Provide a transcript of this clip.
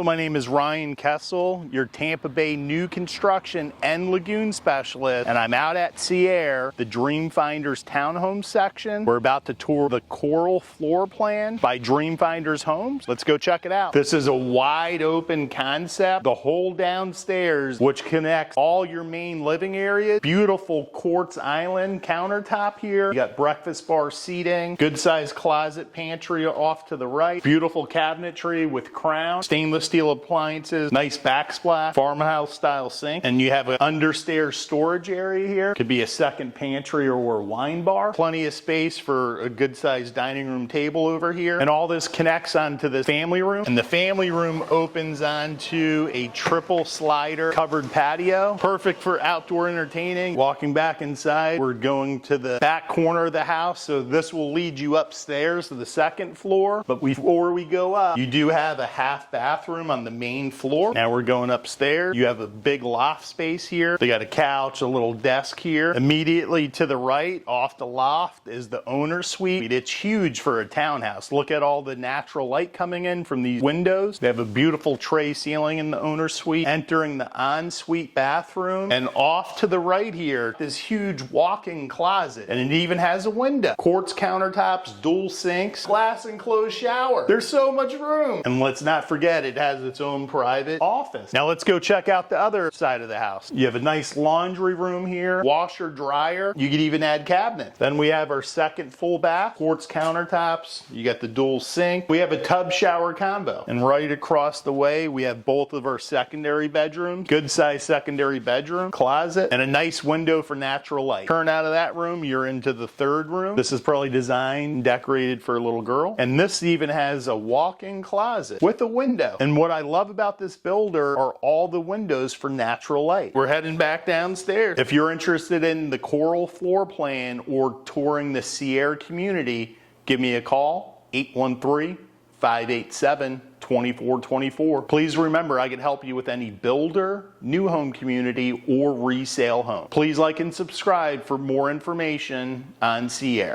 my name is Ryan Kessel, your Tampa Bay new construction and lagoon specialist, and I'm out at Seaire, the Dreamfinders townhome section. We're about to tour the Coral floor plan by Dreamfinders Homes. Let's go check it out. This is a wide open concept. The whole downstairs, which connects all your main living areas. Beautiful quartz island countertop here. You got breakfast bar seating, good sized closet pantry off to the right, beautiful cabinetry with crown, stainless steel appliances, nice backsplash, farmhouse style sink, and you have an understairs storage area here. Could be a second pantry or a wine bar. Plenty of space for a good sized dining room table over here, and all this connects onto the family room, and the family room opens onto a triple slider covered patio, perfect for outdoor entertaining. Walking back inside, we're going to the back corner of the house, so this will lead you upstairs to the second floor. But before we go up, you do have a half bathroom on the main floor. Now we're going upstairs. You have a big loft space here. They got a couch, a little desk here. Immediately to the right, off the loft, is the owner's suite. It's huge for a townhouse. Look at all the natural light coming in from these windows. They have a beautiful tray ceiling in the owner's suite. Entering the ensuite bathroom, and off to the right here, this huge walk-in closet, and it even has a window. Quartz countertops, dual sinks, glass enclosed shower. There's so much room. And let's not forget, it has its own private office. Now let's go check out the other side of the house. You have a nice laundry room here, washer, dryer. You could even add cabinets. Then we have our second full bath, quartz countertops. You got the dual sink. We have a tub shower combo. And right across the way, we have both of our secondary bedrooms, good size secondary bedroom, closet, and a nice window for natural light. Turn out of that room, you're into the third room. This is probably designed and decorated for a little girl. And this even has a walk-in closet with a window. And what I love about this builder are all the windows for natural light. We're heading back downstairs. If you're interested in the Coral floor plan or touring the Seaire community, give me a call, 813-587-2424. Please remember, I can help you with any builder, new home community, or resale home. Please like and subscribe for more information on Seaire.